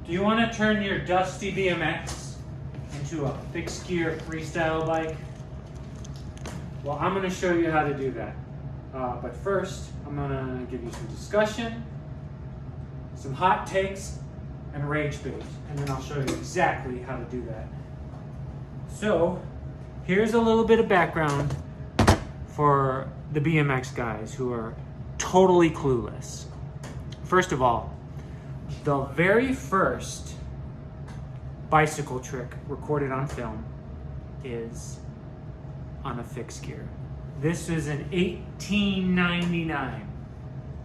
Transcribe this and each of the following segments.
Do you want to turn your dusty BMX into a fixed gear freestyle bike? Well, I'm going to show you how to do that. But first, I'm going to give you some discussion, some hot takes, and rage bait. And then I'll show you exactly how to do that. So, here's a little bit of background for the BMX guys who are totally clueless. First of all, the very first bicycle trick recorded on film is on a fixed gear. This is in 1899.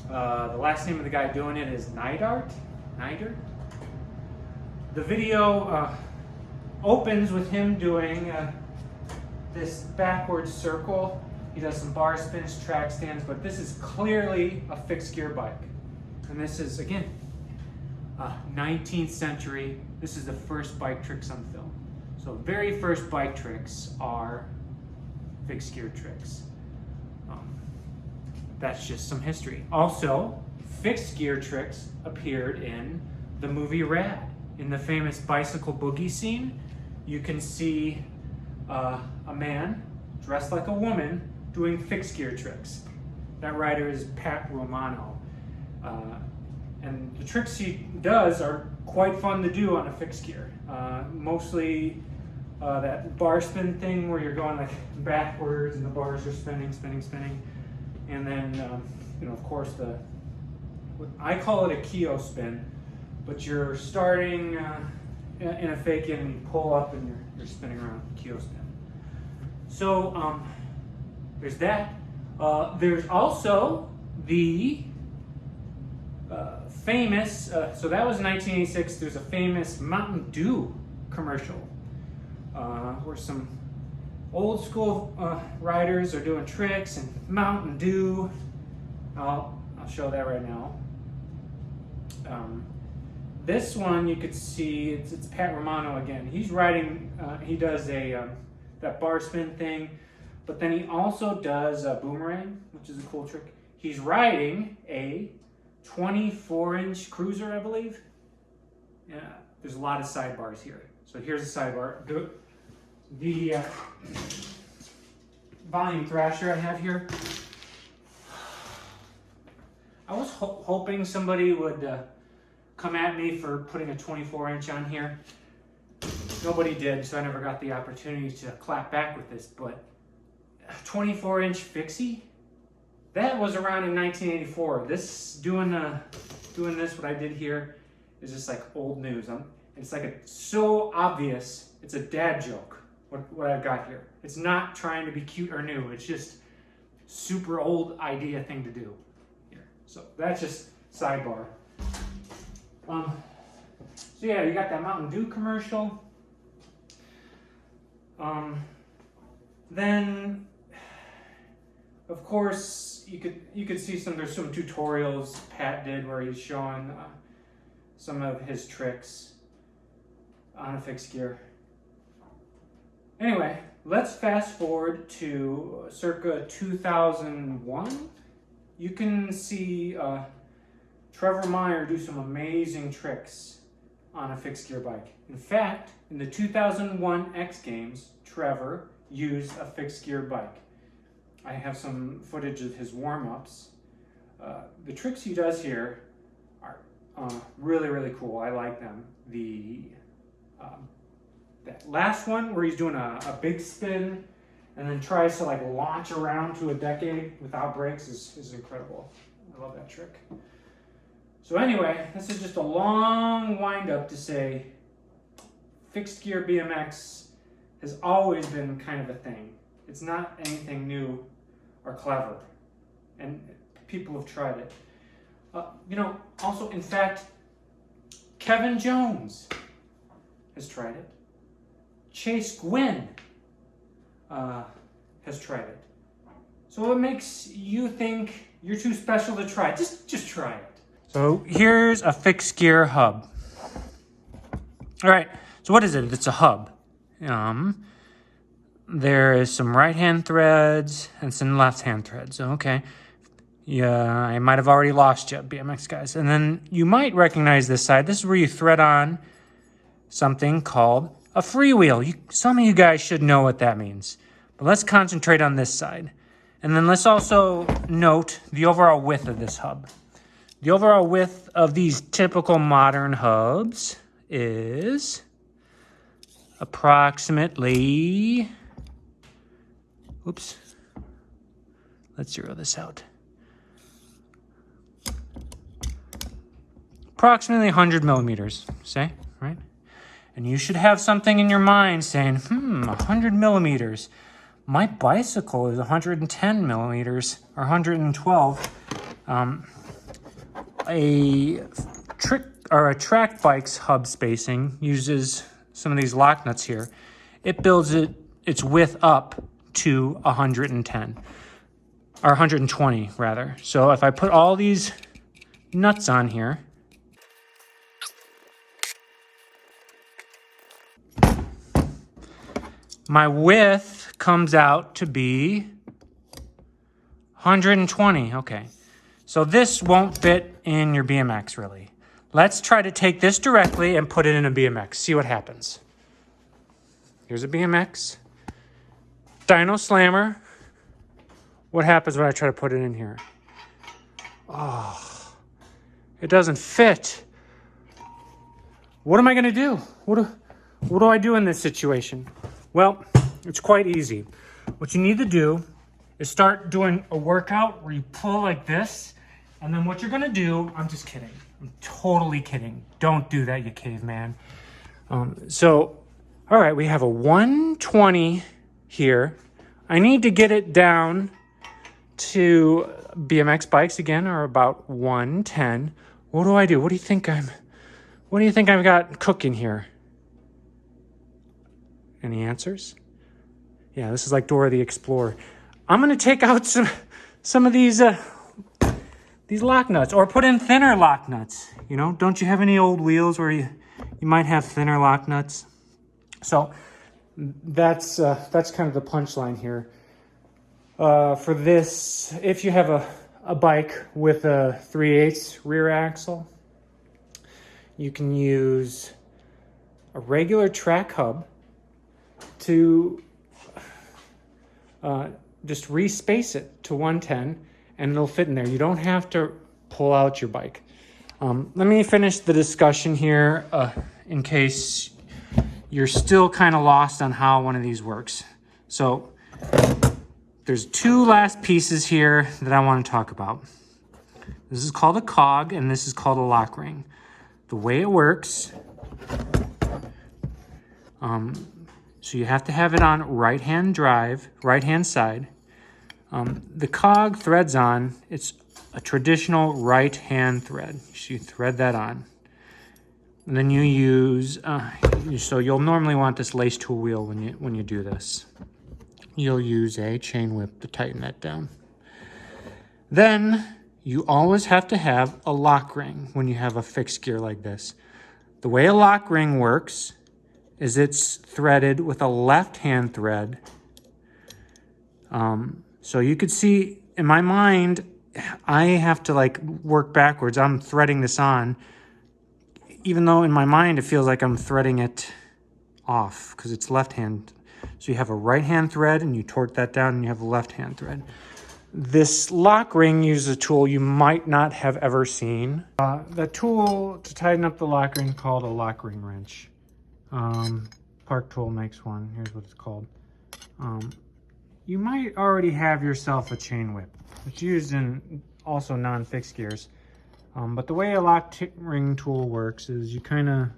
The last name of the guy doing it is Neidert. The video opens with him doing this backwards circle. He does some bar spins, track stands, but this is clearly a fixed gear bike. And this is, again, 19th century. This is the first bike tricks on film. So very first bike tricks are fixed gear tricks. That's just some history. Also, fixed gear tricks appeared in the movie Rad. In the famous bicycle boogie scene, you can see a man dressed like a woman doing fixed gear tricks. That rider is Pat Romano. And the tricks he does are quite fun to do on a fixed gear. Mostly that bar spin thing where you're going like backwards and the bars are spinning. And then, of course, I call it a keo spin, but you're starting in a fake in and you pull up and you're spinning around, keo spin. So there's that. There's also the famous, so that was 1986, there's a famous Mountain Dew commercial where some old school riders are doing tricks and Mountain Dew. I'll show that right now. This one you could see, it's Pat Romano again. He's riding, he does that bar spin thing, but then he also does a boomerang, which is a cool trick. He's riding a 24-inch cruiser, I believe. Yeah, there's a lot of sidebars here. So here's a sidebar. The volume thrasher I have here. I was hoping somebody would come at me for putting a 24-inch on here. Nobody did, so I never got the opportunity to clap back with this, but 24-inch fixie? That was around in 1984. Doing this, what I did here, is just like old news. It's like so obvious, it's a dad joke, what I've got here. It's not trying to be cute or new, it's just super old idea thing to do here. So that's just sidebar. So yeah, you got that Mountain Dew commercial. Then, of course, you could see there's some tutorials Pat did where he's showing some of his tricks on a fixed gear. Anyway, let's fast forward to circa 2001. You can see Trevor Meyer do some amazing tricks on a fixed gear bike. In fact, in the 2001 X Games, Trevor used a fixed gear bike. I have some footage of his warm-ups. The tricks he does here are really, really cool. I like them. That last one where he's doing a big spin and then tries to like launch around to a decade without brakes is incredible. I love that trick. So anyway, this is just a long wind-up to say fixed gear BMX has always been kind of a thing. It's not anything new or clever, and people have tried it. Also, in fact, Kevin Jones has tried it. Chase Gwynn has tried it. So what makes you think you're too special to try it? Just try it. So here's a fixed gear hub. All right, so what is it? It's a hub. There is some right-hand threads and some left-hand threads. Okay, Yeah, I might have already lost you, BMX guys. And then you might recognize this side. This is where you thread on something called a freewheel. Some of you guys should know what that means. But let's concentrate on this side. And then let's also note the overall width of this hub. The overall width of these typical modern hubs is approximately, oops, let's zero this out. Approximately 100 millimeters, say, right? And you should have something in your mind saying, 100 millimeters. My bicycle is 110 millimeters or 112. A track bike's hub spacing uses some of these lock nuts here. It builds its width up to 110 or 120 rather. So if I put all these nuts on here, my width comes out to be 120. Okay. So this won't fit in your BMX really. Let's try to take this directly and put it in a BMX. See what happens. Here's a BMX. Dyno Slammer. What happens when I try to put it in here? Oh, it doesn't fit. What am I gonna do? What do I do in this situation? Well, it's quite easy. What you need to do is start doing a workout where you pull like this, and then what you're gonna do, I'm just kidding. I'm totally kidding. Don't do that, you caveman. So, all right, we have a 120 here. I need to get it down to BMX bikes again are about 110. What do I do? What do you think I've got cooking here? Any answers? Yeah, this is like Dora the Explorer. I'm gonna take out some of these lock nuts, or put in thinner lock nuts. You know, don't you have any old wheels where you might have thinner lock nuts? So that's kind of the punchline here. For this, if you have a bike with a 3/8 rear axle, you can use a regular track hub to just respace it to 110, and it'll fit in there. You don't have to pull out your bike. Let me finish the discussion here in case you're still kind of lost on how one of these works. So there's two last pieces here that I want to talk about. This is called a cog, and this is called a lock ring. The way it works, so you have to have it on right-hand drive, right-hand side. The cog threads on, it's a traditional right-hand thread. So you thread that on. And then you use, so you'll normally want this lace tool wheel when you do this. You'll use a chain whip to tighten that down. Then you always have to have a lock ring when you have a fixed gear like this. The way a lock ring works is it's threaded with a left-hand thread. So you could see in my mind, I have to like work backwards. I'm threading this on, even though in my mind it feels like I'm threading it off because it's left-hand. So you have a right-hand thread and you torque that down, and you have a left-hand thread. This lock ring uses a tool you might not have ever seen. The tool to tighten up the lock ring called a lock ring wrench. Park Tool makes one. Here's what it's called. You might already have yourself a chain whip. It's used in also non-fixed gears. But the way a lock ring tool works is you kind of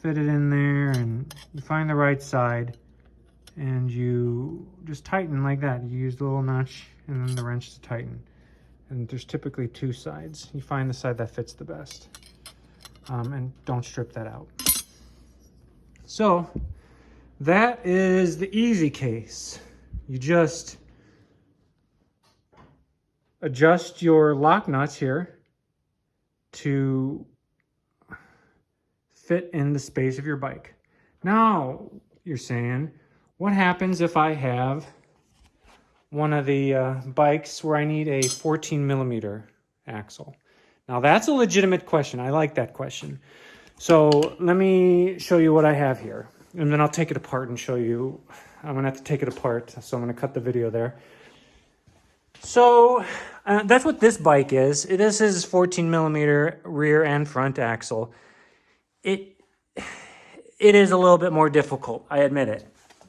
fit it in there and you find the right side and you just tighten like that. You use the little notch and then the wrench to tighten. And there's typically two sides. You find the side that fits the best. And don't strip that out. So that is the easy case. You just adjust your lock nuts here to fit in the space of your bike. Now you're saying, what happens if I have one of the bikes where I need a 14 millimeter axle. Now that's a legitimate question. I like that question. So let me show you what I have here, and then I'll take it apart and show you. I'm gonna have to take it apart, so I'm gonna cut the video there. So that's what this bike is. This is 14 millimeter rear and front axle. It is a little bit more difficult, I admit it.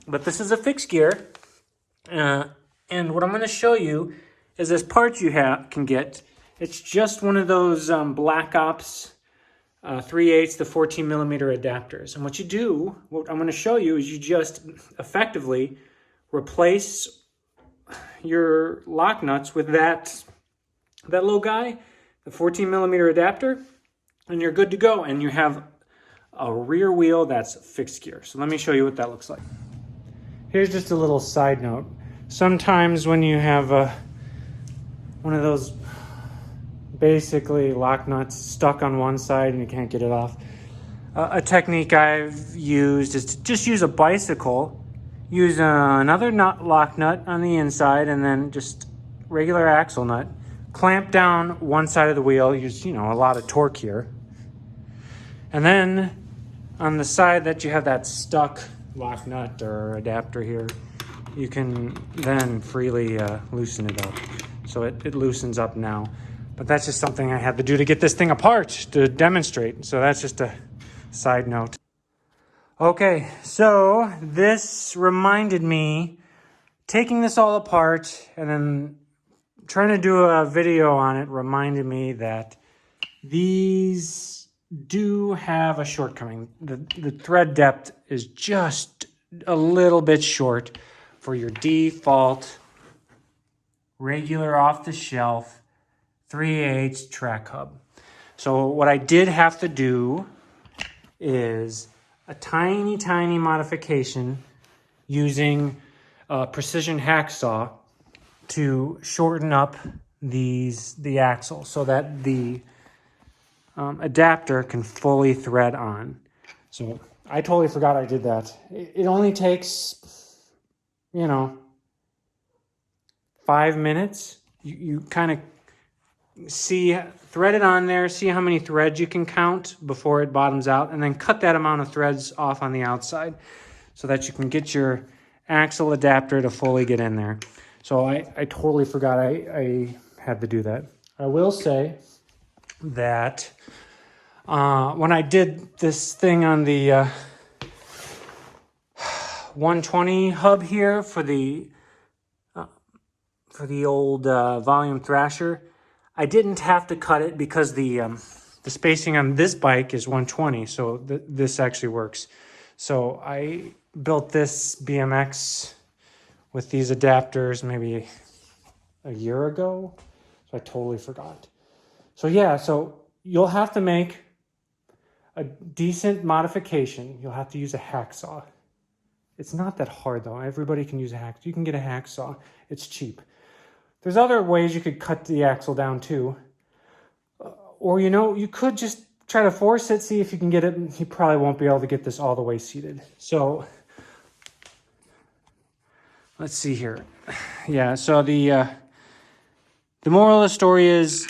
But this is a fixed gear. And what I'm going to show you is this part you can get. It's just one of those Black Ops 3/8 to 14 millimeter adapters. And what you do, what I'm going to show you, is you just effectively replace your lock nuts with that little guy, the 14 millimeter adapter, and you're good to go. And you have a rear wheel that's fixed gear. So let me show you what that looks like. Here's just a little side note. Sometimes when you have one of those basically lock nuts stuck on one side and you can't get it off, a technique I've used is to just use a bicycle, use another lock nut on the inside, and then just regular axle nut, clamp down one side of the wheel, use, a lot of torque here. And then on the side that you have that stuck lock nut or adapter here, you can then freely loosen it up. So it loosens up now. But that's just something I had to do to get this thing apart to demonstrate. So that's just a side note. Okay, so this reminded me, taking this all apart and then trying to do a video on it reminded me that these do have a shortcoming. The thread depth is just a little bit short for your default, regular off-the-shelf 3/8 track hub. So what I did have to do is a tiny, tiny modification using a precision hacksaw to shorten up the axle so that the adapter can fully thread on. So I totally forgot I did that. It only takes, 5 minutes. You kind of thread it on there, see how many threads you can count before it bottoms out, and then cut that amount of threads off on the outside so that you can get your axle adapter to fully get in there. So I totally forgot I had to do that. I will say that when I did this thing on the 120 hub here for the old volume thrasher, I didn't have to cut it because the spacing on this bike is 120, so this actually works. So I built this BMX with these adapters maybe a year ago, so I totally forgot. So yeah, so you'll have to make a decent modification. You'll have to use a hacksaw. It's not that hard though. Everybody can use a hacksaw. You can get a hacksaw. It's cheap. There's other ways you could cut the axle down too. Or, you could just try to force it, see if you can get it. You probably won't be able to get this all the way seated. So let's see here. Yeah, so the moral of the story is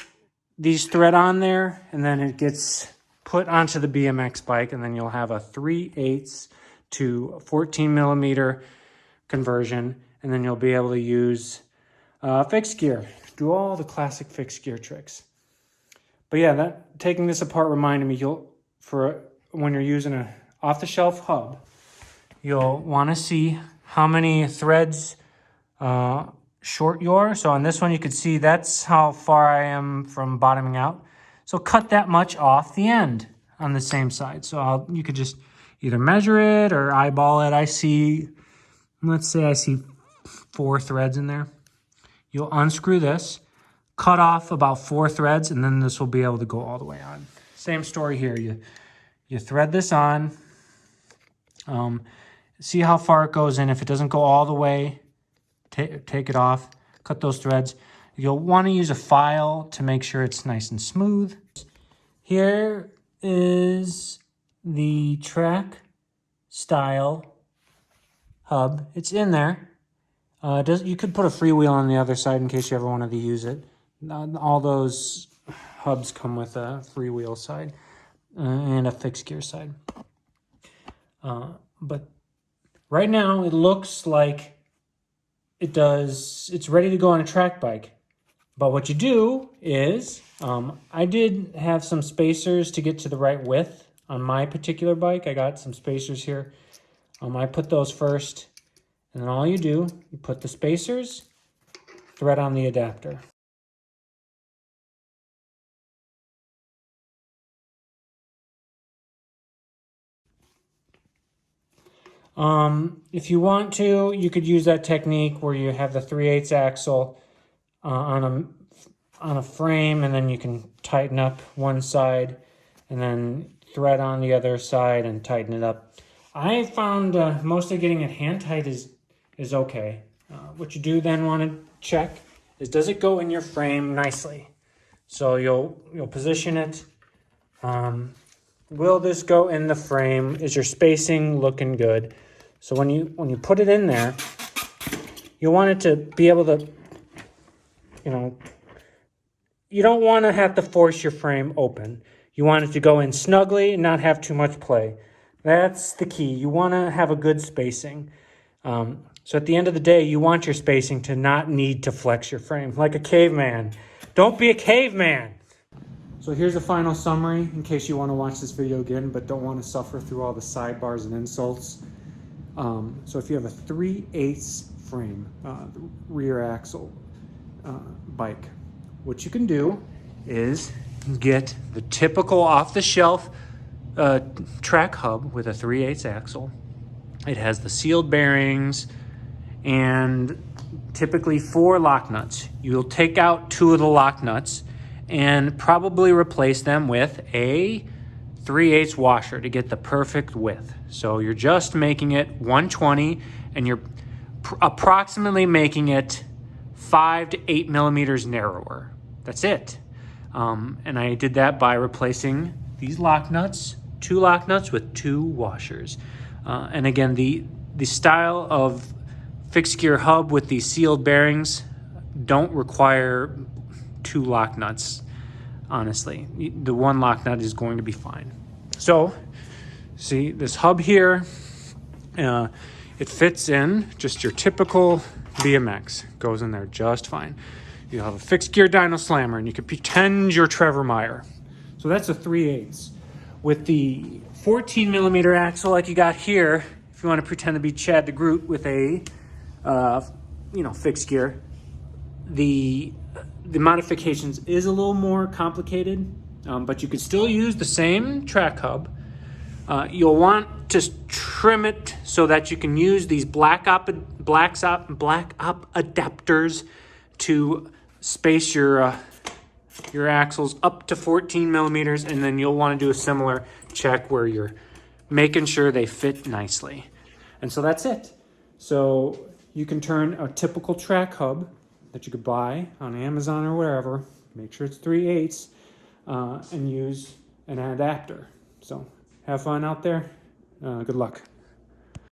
these thread on there, and then it gets put onto the BMX bike, and then you'll have a 3/8 to 14 millimeter conversion, and then you'll be able to use fixed gear, do all the classic fixed gear tricks. But yeah, taking this apart reminded me, when you're using a off-the-shelf hub, you'll want to see how many threads short you are. So on this one, you can see that's how far I am from bottoming out. So cut that much off the end on the same side. So you could just either measure it or eyeball it. Let's say I see 4 threads in there. You'll unscrew this, cut off about 4 threads, and then this will be able to go all the way on. Same story here. You thread this on, see how far it goes in. If it doesn't go all the way, take it off, cut those threads. You'll want to use a file to make sure it's nice and smooth. Here is the track style hub. It's in there. You could put a freewheel on the other side in case you ever wanted to use it. All those hubs come with a freewheel side and a fixed gear side. But right now it looks like it's ready to go on a track bike. But what you do is, I did have some spacers to get to the right width on my particular bike. I got some spacers here. I put those first, and then all you do, you put the spacers, thread on the adapter. If you want to, you could use that technique where you have the 3/8 axle on a frame, and then you can tighten up one side and then thread on the other side and tighten it up. I found mostly getting it hand tight is okay. What you do then want to check is, does it go in your frame nicely? So you'll position it. Will this go in the frame? Is your spacing looking good? So when you put it in there, you want it to be able to, you don't want to have to force your frame open. You want it to go in snugly and not have too much play. That's the key. You want to have a good spacing. So at the end of the day, you want your spacing to not need to flex your frame like a caveman. Don't be a caveman. So here's a final summary in case you want to watch this video again but don't want to suffer through all the sidebars and insults. So if you have a 3/8 frame, rear axle bike, what you can do is get the typical off-the-shelf track hub with a 3/8 axle. It has the sealed bearings and typically 4 lock nuts. You'll take out 2 of the lock nuts and probably replace them with a 3/8 washer to get the perfect width. So you're just making it 120 and you're approximately making it 5 to 8 millimeters narrower. That's it. And I did that by replacing these lock nuts, 2 lock nuts with 2 washers. And again, the style of fixed gear hub with these sealed bearings don't require 2 lock nuts. Honestly, the 1 lock nut is going to be fine. So, see this hub here, it fits in just your typical BMX, goes in there just fine. You have a fixed gear dyno slammer and you can pretend you're Trevor Meyer. So that's a 3/8. With the 14 millimeter axle like you got here, if you want to pretend to be Chad the Groot with a fixed gear, the modifications is a little more complicated, but you could still use the same track hub. You'll want to trim it so that you can use these black op adapters to space your axles up to 14 millimeters, and then you'll want to do a similar check where you're making sure they fit nicely. And so that's it. So you can turn a typical track hub that you could buy on Amazon or wherever, make sure it's 3/8, and use an adapter. So have fun out there. Good luck.